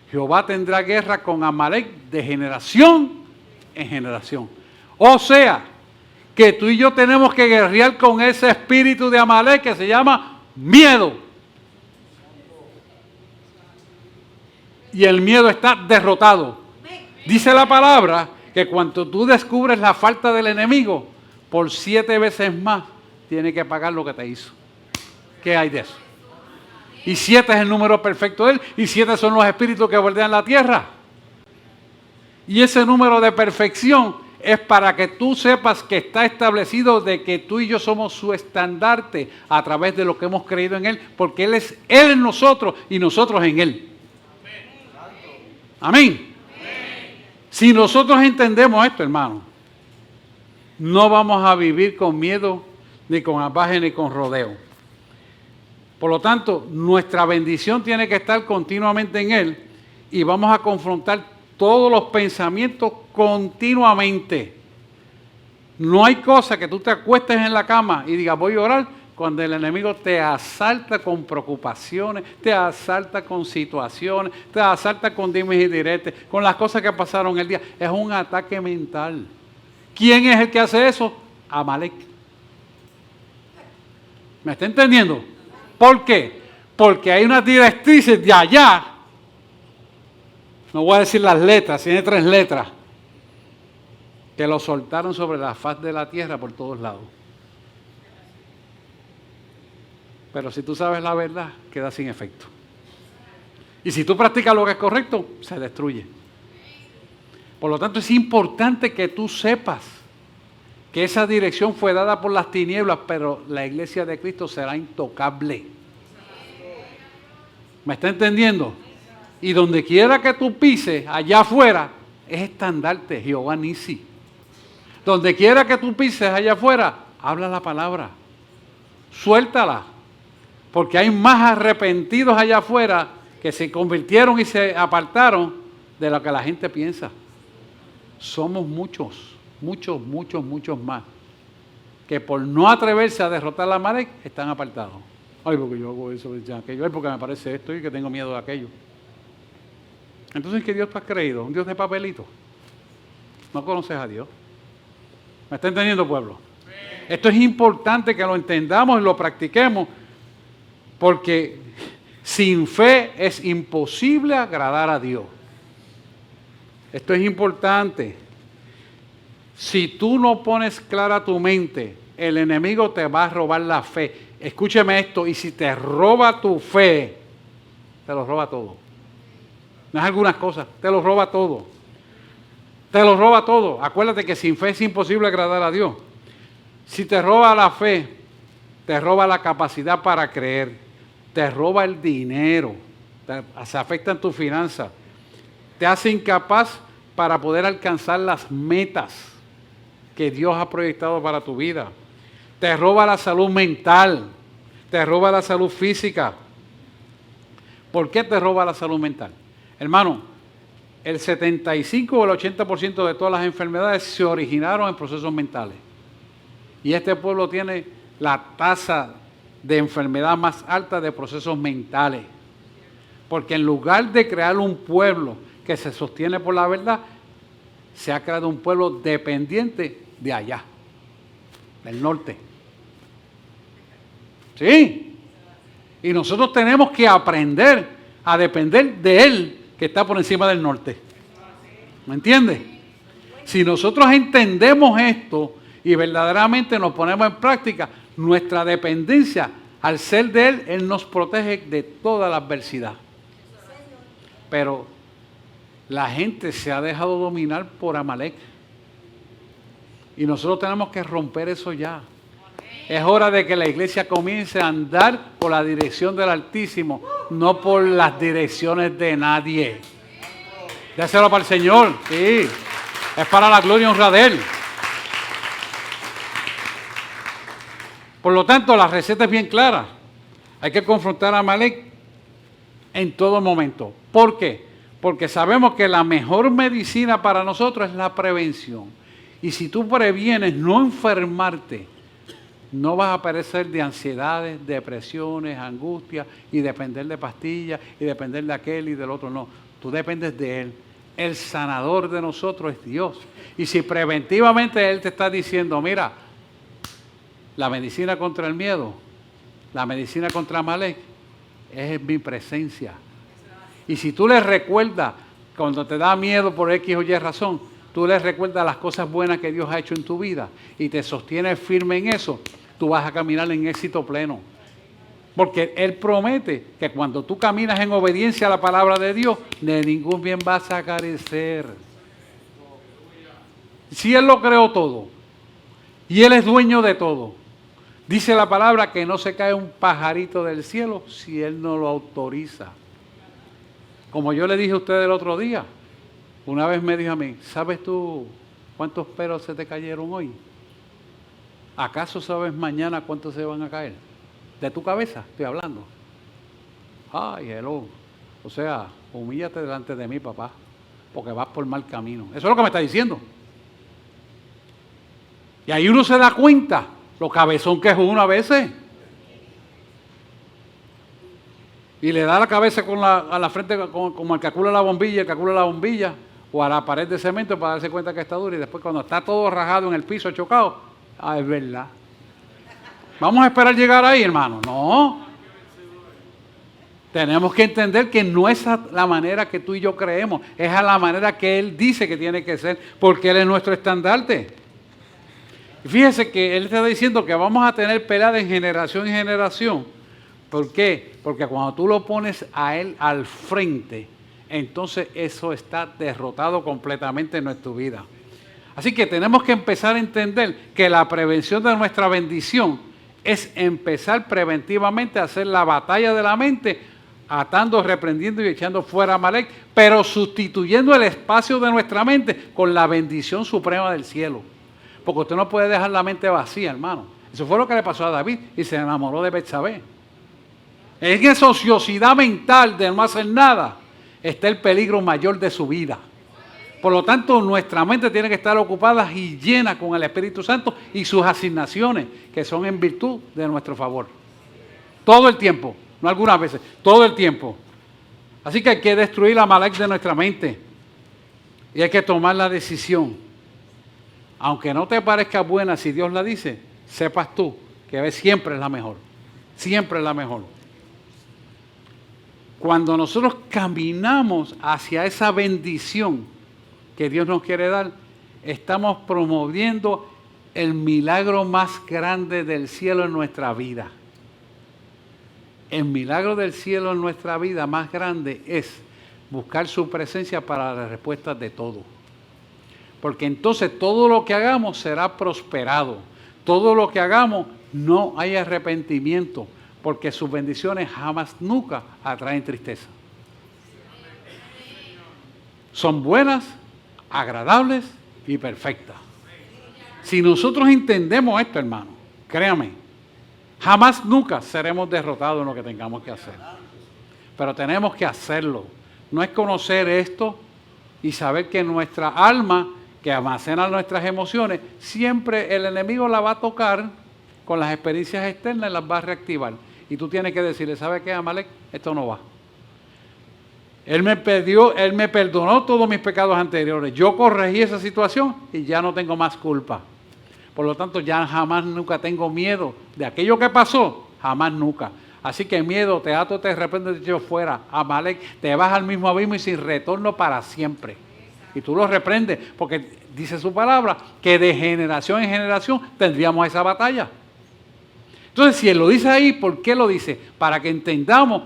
Jehová tendrá guerra con Amalek de generación en generación. O sea, que tú y yo tenemos que guerrear con ese espíritu de Amalek que se llama miedo. Y el miedo está derrotado. Dice la palabra que cuando tú descubres la falta del enemigo, por 7 veces más tiene que pagar lo que te hizo. ¿Qué hay de eso? Y 7 es el número perfecto de Él, y 7 son los espíritus que bordean la tierra. Y ese número de perfección es para que tú sepas que está establecido de que tú y yo somos su estandarte a través de lo que hemos creído en Él, porque Él es Él en nosotros y nosotros en Él. Amén. Si nosotros entendemos esto, hermano, no vamos a vivir con miedo, ni con abaje, ni con rodeo. Por lo tanto, nuestra bendición tiene que estar continuamente en Él y vamos a confrontar todos los pensamientos continuamente. No hay cosa que tú te acuestes en la cama y digas voy a orar cuando el enemigo te asalta con preocupaciones, te asalta con situaciones, te asalta con dimes y diretes, con las cosas que pasaron el día. Es un ataque mental. ¿Quién es el que hace eso? Amalek. ¿Me está entendiendo? ¿Por qué? Porque hay unas directrices de allá. No voy a decir las letras, tiene 3 letras. Que lo soltaron sobre la faz de la tierra por todos lados. Pero si tú sabes la verdad, queda sin efecto. Y si tú practicas lo que es correcto, se destruye. Por lo tanto, es importante que tú sepas que esa dirección fue dada por las tinieblas, pero la iglesia de Cristo será intocable. ¿Me está entendiendo? Y donde quiera que tú pises, allá afuera, es estandarte, Jehová Nisi. Donde quiera que tú pises allá afuera, habla la palabra. Suéltala. Porque hay más arrepentidos allá afuera que se convirtieron y se apartaron de lo que la gente piensa. Somos muchos más que por no atreverse a derrotar la Amalek están apartados. Ay, porque yo hago eso, aquello, ay, porque me parece esto y que tengo miedo de aquello. Entonces, ¿qué Dios te has creído? ¿Un Dios de papelito? No conoces a Dios. ¿Me está entendiendo, pueblo? Esto es importante que lo entendamos y lo practiquemos, porque sin fe es imposible agradar a Dios. Esto es importante. Si tú no pones clara tu mente, el enemigo te va a robar la fe. Escúcheme esto, y si te roba tu fe, te lo roba todo. No es algunas cosas, te lo roba todo. Te lo roba todo. Acuérdate que sin fe es imposible agradar a Dios. Si te roba la fe, te roba la capacidad para creer, te roba el dinero, se afecta en tu finanzas, te hace incapaz para poder alcanzar las metas que Dios ha proyectado para tu vida. Te roba la salud mental, te roba la salud física. ¿Por qué te roba la salud mental? Hermano, el 75 o el 80% de todas las enfermedades se originaron en procesos mentales. Y este pueblo tiene la tasa de enfermedad más alta de procesos mentales. Porque en lugar de crear un pueblo que se sostiene por la verdad, se ha creado un pueblo dependiente de allá, del norte. ¿Sí? Y nosotros tenemos que aprender a depender de Él, que está por encima del norte. ¿Me entiendes? Si nosotros entendemos esto y verdaderamente nos ponemos en práctica, nuestra dependencia, al ser de Él, Él nos protege de toda la adversidad. Pero la gente se ha dejado dominar por Amalek. Y nosotros tenemos que romper eso ya. Es hora de que la iglesia comience a andar por la dirección del Altísimo, no por las direcciones de nadie. Déselo para el Señor, sí. Es para la gloria y honra de Él. Por lo tanto, la receta es bien clara. Hay que confrontar a Amalek en todo momento. ¿Por qué? Porque sabemos que la mejor medicina para nosotros es la prevención. Y si tú previenes no enfermarte, no vas a padecer de ansiedades, depresiones, angustias y depender de pastillas y depender de aquel y del otro. No, tú dependes de Él. El sanador de nosotros es Dios. Y si preventivamente Él te está diciendo, mira, la medicina contra el miedo, la medicina contra Amalek, es en mi presencia. Y si tú le recuerdas, cuando te da miedo por X o Y razón, tú le recuerdas las cosas buenas que Dios ha hecho en tu vida y te sostienes firme en eso, tú vas a caminar en éxito pleno. Porque Él promete que cuando tú caminas en obediencia a la palabra de Dios, de ningún bien vas a carecer. Si Él lo creó todo y Él es dueño de todo, dice la palabra que no se cae un pajarito del cielo si Él no lo autoriza. Como yo le dije a usted el otro día, una vez me dijo a mí, ¿sabes tú cuántos pelos se te cayeron hoy? ¿Acaso sabes mañana cuántos se van a caer? De tu cabeza estoy hablando. Ay, hello. O sea, humíllate delante de mí, papá, porque vas por mal camino. Eso es lo que me está diciendo. Y ahí uno se da cuenta lo cabezón que es uno a veces. Y le da la cabeza a la frente como el que calcula la bombilla, o a la pared de cemento para darse cuenta que está duro. Y después cuando está todo rajado en el piso, chocado, es verdad. ¿Vamos a esperar llegar ahí, hermano? No. Tenemos que entender que no es la manera que tú y yo creemos, es a la manera que Él dice que tiene que ser, porque Él es nuestro estandarte. Fíjese que Él está diciendo que vamos a tener pelea de generación en generación. ¿Por qué? Porque cuando tú lo pones a Él al frente, entonces eso está derrotado completamente en nuestra vida. Así que tenemos que empezar a entender que la prevención de nuestra bendición es empezar preventivamente a hacer la batalla de la mente, atando, reprendiendo y echando fuera a Amalek, pero sustituyendo el espacio de nuestra mente con la bendición suprema del cielo. Porque usted no puede dejar la mente vacía, hermano. Eso fue lo que le pasó a David y se enamoró de Betsabé. En esa ociosidad mental de no hacer nada está el peligro mayor de su vida. Por lo tanto, nuestra mente tiene que estar ocupada y llena con el Espíritu Santo y sus asignaciones, que son en virtud de nuestro favor. Todo el tiempo, no algunas veces, todo el tiempo. Así que hay que destruir la Amalek de nuestra mente. Y hay que tomar la decisión. Aunque no te parezca buena, si Dios la dice, sepas tú que siempre es la mejor. Siempre es la mejor. Cuando nosotros caminamos hacia esa bendición que Dios nos quiere dar, estamos promoviendo el milagro más grande del cielo en nuestra vida. El milagro del cielo en nuestra vida más grande es buscar su presencia para las respuestas de todo. porque entonces todo lo que hagamos será prosperado. Todo lo que hagamos no hay arrepentimiento, porque sus bendiciones jamás, nunca atraen tristeza. Son buenas, agradables y perfectas. Si nosotros entendemos esto, hermano, créame, jamás, nunca seremos derrotados en lo que tengamos que hacer. Pero tenemos que hacerlo. No es conocer esto y saber que nuestra alma, que almacena nuestras emociones, siempre el enemigo la va a tocar con las experiencias externas y las va a reactivar. Y tú tienes que decirle, ¿sabe qué, Amalek? Esto no va. Él me perdonó todos mis pecados anteriores. Yo corregí esa situación y ya no tengo más culpa. Por lo tanto, ya jamás, nunca tengo miedo de aquello que pasó. Jamás, nunca. Así que miedo, te ato, te repente, te echo fuera. Amalek, te vas al mismo abismo y sin retorno para siempre. Y tú lo reprendes, porque dice su palabra que de generación en generación tendríamos esa batalla. Entonces, si él lo dice ahí, ¿por qué lo dice? Para que entendamos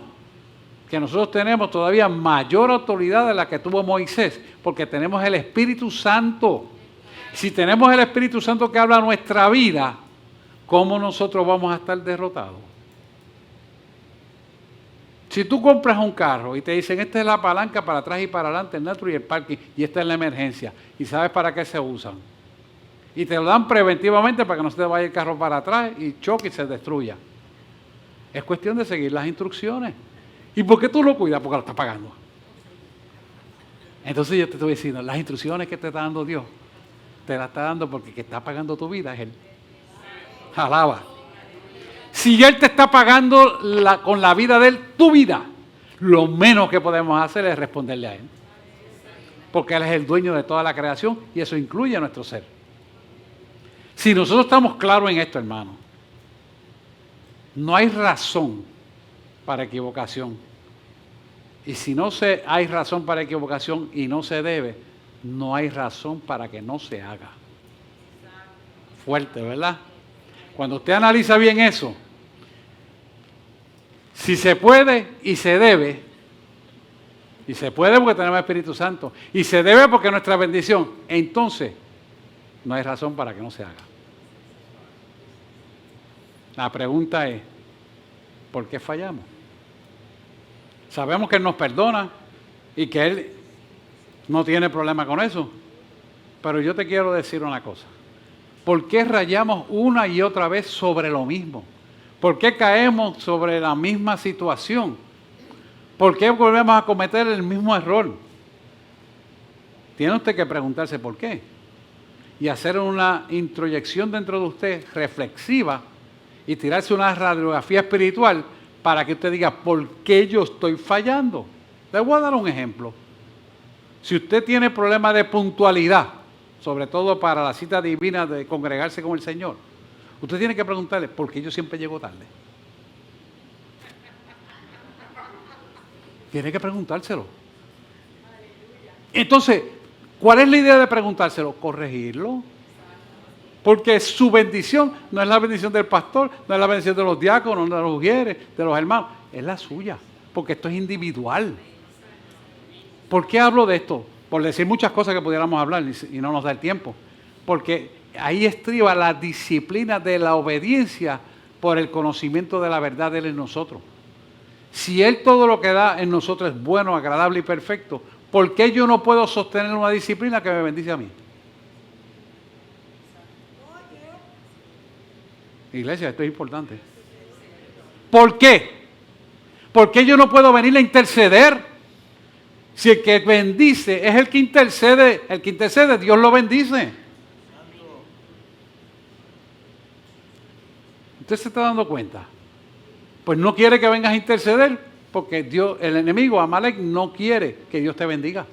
que nosotros tenemos todavía mayor autoridad de la que tuvo Moisés, porque tenemos el Espíritu Santo. Si tenemos el Espíritu Santo que habla nuestra vida, ¿cómo nosotros vamos a estar derrotados? Si tú compras un carro y te dicen, esta es la palanca para atrás y para adelante, el neutro y el parking, y esta es la emergencia, y sabes para qué se usan, y te lo dan preventivamente para que no se te vaya el carro para atrás y choque y se destruya. Es cuestión de seguir las instrucciones. ¿Y por qué tú lo cuidas? Porque lo estás pagando. Entonces yo te estoy diciendo, las instrucciones que te está dando Dios, te las está dando porque el que está pagando tu vida es Él. Alaba. Si Él te está pagando con la vida de Él, tu vida, lo menos que podemos hacer es responderle a Él. Porque Él es el dueño de toda la creación y eso incluye a nuestro ser. Si nosotros estamos claros en esto, hermano, no hay razón para equivocación. Y si hay razón para equivocación y no se debe, no hay razón para que no se haga. Fuerte, ¿verdad? Cuando usted analiza bien eso, si se puede y se debe, y se puede porque tenemos Espíritu Santo, y se debe porque es nuestra bendición, entonces no hay razón para que no se haga. La pregunta es, ¿por qué fallamos? Sabemos que Él nos perdona y que Él no tiene problema con eso, pero yo te quiero decir una cosa. ¿Por qué rayamos una y otra vez sobre lo mismo? ¿Por qué caemos sobre la misma situación? ¿Por qué volvemos a cometer el mismo error? Tiene usted que preguntarse por qué y hacer una introyección dentro de usted reflexiva y tirarse una radiografía espiritual para que usted diga, ¿por qué yo estoy fallando? Le voy a dar un ejemplo. Si usted tiene problemas de puntualidad, sobre todo para la cita divina de congregarse con el Señor, usted tiene que preguntarle, ¿por qué yo siempre llego tarde? Tiene que preguntárselo. Entonces, ¿cuál es la idea de preguntárselo? Corregirlo. Porque su bendición no es la bendición del pastor, no es la bendición de los diáconos, de los mujeres, de los hermanos, es la suya, porque esto es individual. ¿Por qué hablo de esto? Por decir muchas cosas que pudiéramos hablar y no nos da el tiempo. Porque ahí estriba la disciplina de la obediencia por el conocimiento de la verdad de Él en nosotros. Si Él todo lo que da en nosotros es bueno, agradable y perfecto, ¿por qué yo no puedo sostener una disciplina que me bendice a mí? Iglesia, esto es importante. ¿Por qué? ¿Por qué yo no puedo venir a interceder? Si el que bendice es el que intercede, Dios lo bendice. ¿Usted se está dando cuenta? Pues no quiere que vengas a interceder porque el enemigo, Amalek, no quiere que Dios te bendiga.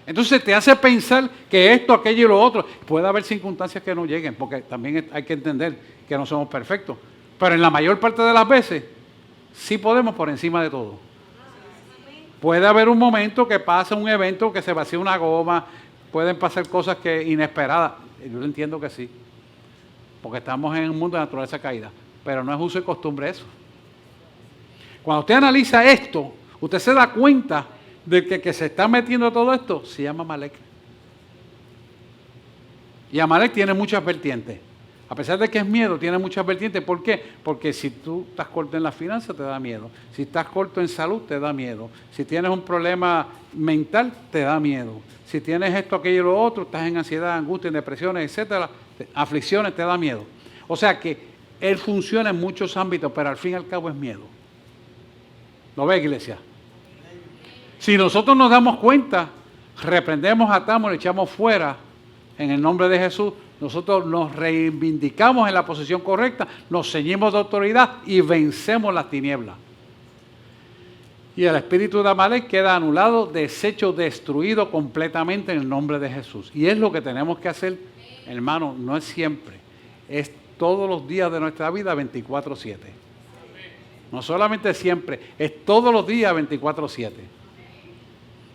Entonces te hace pensar que esto, aquello y lo otro. Puede haber circunstancias que no lleguen, porque también hay que entender que no somos perfectos. Pero en la mayor parte de las veces, sí podemos por encima de todo. Puede haber un momento que pasa un evento, que se vacía una goma, pueden pasar cosas inesperadas. Yo lo entiendo que sí, porque estamos en un mundo de naturaleza caída. Pero no es uso y costumbre eso. Cuando usted analiza esto, usted se da cuenta de que se está metiendo todo esto, se llama Amalek. Y Amalek tiene muchas vertientes. A pesar de que es miedo, tiene muchas vertientes. ¿Por qué? Porque si tú estás corto en las finanzas, te da miedo. Si estás corto en salud, te da miedo. Si tienes un problema mental, te da miedo. Si tienes esto, aquello y lo otro, estás en ansiedad, angustia, en depresiones, etcétera, aflicciones, te da miedo. O sea que él funciona en muchos ámbitos, pero al fin y al cabo es miedo. ¿Lo ve, iglesia? Si nosotros nos damos cuenta, reprendemos, atamos, le echamos fuera en el nombre de Jesús, nosotros nos reivindicamos en la posición correcta, nos ceñimos de autoridad y vencemos las tinieblas. Y el espíritu de Amalek queda anulado, deshecho, destruido completamente en el nombre de Jesús. Y es lo que tenemos que hacer, hermano, no es siempre, es todos los días de nuestra vida 24/7. No solamente siempre, es todos los días 24/7.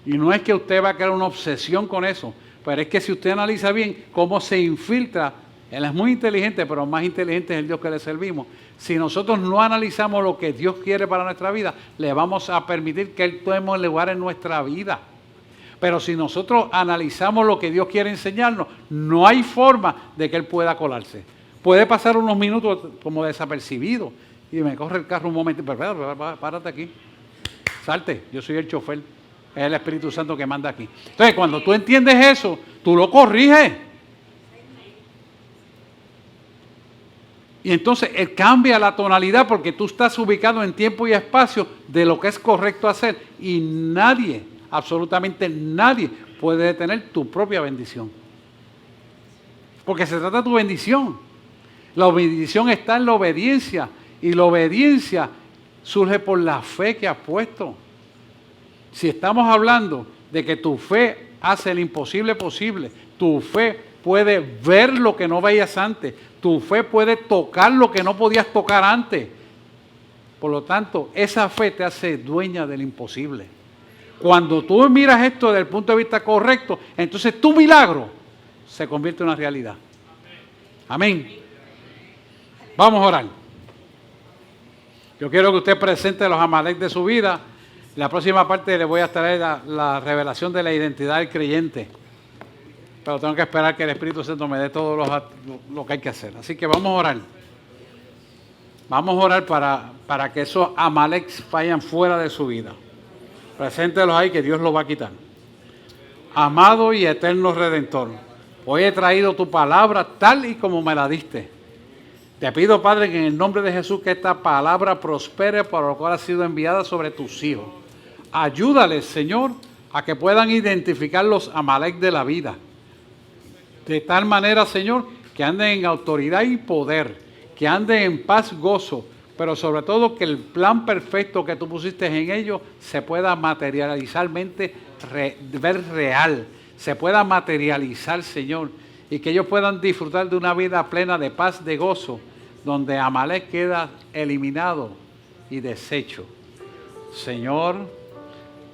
Y no es que usted va a crear una obsesión con eso, pero es que si usted analiza bien cómo se infiltra, él es muy inteligente, pero más inteligente es el Dios que le servimos. Si nosotros no analizamos lo que Dios quiere para nuestra vida, le vamos a permitir que Él tome lugar en nuestra vida. Pero si nosotros analizamos lo que Dios quiere enseñarnos, no hay forma de que Él pueda colarse. Puede pasar unos minutos como desapercibido y me corre el carro un momento, pero párate aquí, salte, yo soy el chofer. Es el Espíritu Santo que manda aquí. Entonces, cuando tú entiendes eso, tú lo corriges. Y entonces él cambia la tonalidad porque tú estás ubicado en tiempo y espacio de lo que es correcto hacer. Y nadie, absolutamente nadie, puede detener tu propia bendición. Porque se trata de tu bendición. La bendición está en la obediencia. Y la obediencia surge por la fe que has puesto. Si estamos hablando de que tu fe hace el imposible posible, tu fe puede ver lo que no veías antes, tu fe puede tocar lo que no podías tocar antes. Por lo tanto, esa fe te hace dueña del imposible. Cuando tú miras esto desde el punto de vista correcto, entonces tu milagro se convierte en una realidad. Amén. Vamos a orar. Yo quiero que usted presente los Amalek de su vida. La próxima parte le voy a traer la revelación de la identidad del creyente. Pero tengo que esperar que el Espíritu Santo me dé todo lo que hay que hacer. Así que vamos a orar. Vamos a orar para que esos Amalek vayan fuera de su vida. Preséntelos ahí que Dios los va a quitar. Amado y eterno Redentor, hoy he traído tu palabra tal y como me la diste. Te pido, Padre, que en el nombre de Jesús que esta palabra prospere por lo cual ha sido enviada sobre tus hijos. Ayúdales, Señor, a que puedan identificar los Amalek de la vida. De tal manera, Señor, que anden en autoridad y poder, que anden en paz, gozo, pero sobre todo que el plan perfecto que tú pusiste en ellos se pueda materializarmente ver real, se pueda materializar, Señor, y que ellos puedan disfrutar de una vida plena de paz, de gozo, donde Amalek queda eliminado y deshecho. Señor,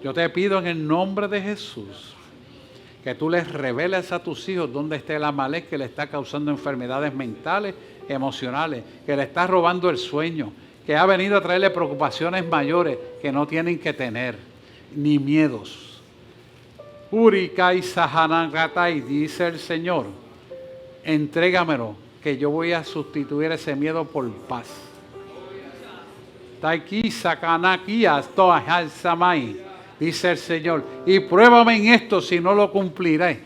yo te pido en el nombre de Jesús que tú les reveles a tus hijos dónde está el Amalek que le está causando enfermedades mentales, emocionales, que le está robando el sueño, que ha venido a traerle preocupaciones mayores que no tienen que tener, ni miedos. Urikai Sahanagatai, dice el Señor, entrégamelo, que yo voy a sustituir ese miedo por paz. Taiki Sakanakia Toahal Samai, dice el Señor, y pruébame en esto si no lo cumpliré.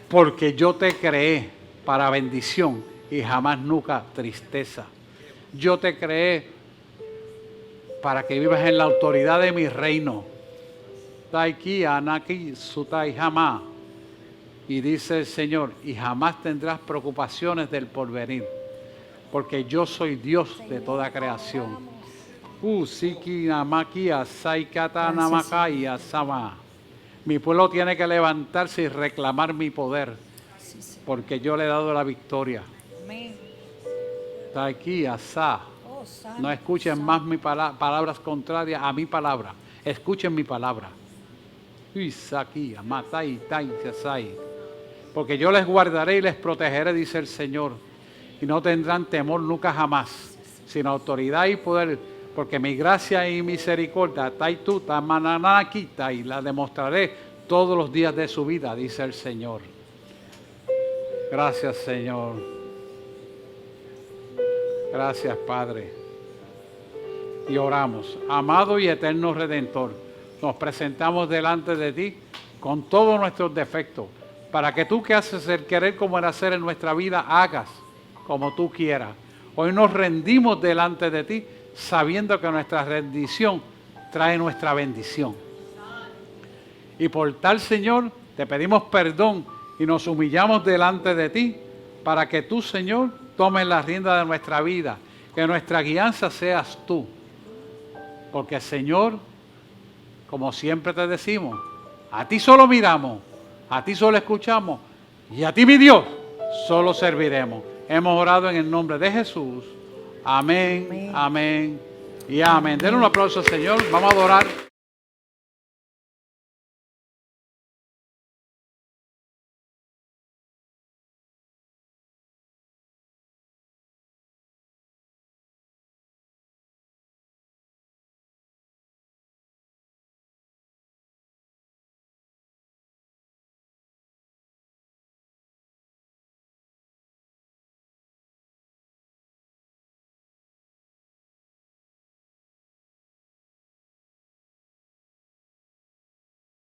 Porque yo te creé para bendición y jamás nunca tristeza. Yo te creé para que vivas en la autoridad de mi reino. Taiki Anaki Sutai Jamá. Y dice el Señor, y jamás tendrás preocupaciones del porvenir, porque yo soy Dios de toda creación. Mi pueblo tiene que levantarse y reclamar mi poder, porque yo le he dado la victoria. No escuchen más mis palabras contrarias a mi palabra. Escuchen mi palabra. Porque yo les guardaré y les protegeré, dice el Señor, y no tendrán temor nunca jamás, sino autoridad y poder, porque mi gracia y misericordia, y la demostraré todos los días de su vida, dice el Señor. Gracias, Señor. Gracias, Padre. Y oramos. Amado y eterno Redentor, nos presentamos delante de ti con todos nuestros defectos, para que tú, que haces el querer como el hacer en nuestra vida, hagas como tú quieras. Hoy nos rendimos delante de ti, sabiendo que nuestra rendición trae nuestra bendición. Y por tal, Señor, te pedimos perdón y nos humillamos delante de ti, para que tú, Señor, tomes la rienda de nuestra vida, que nuestra guianza seas tú. Porque, Señor, como siempre te decimos, a ti solo miramos, a ti solo escuchamos, y a ti, mi Dios, solo serviremos. Hemos orado en el nombre de Jesús. Amén, amén y amén. Denle un aplauso al Señor. Vamos a adorar.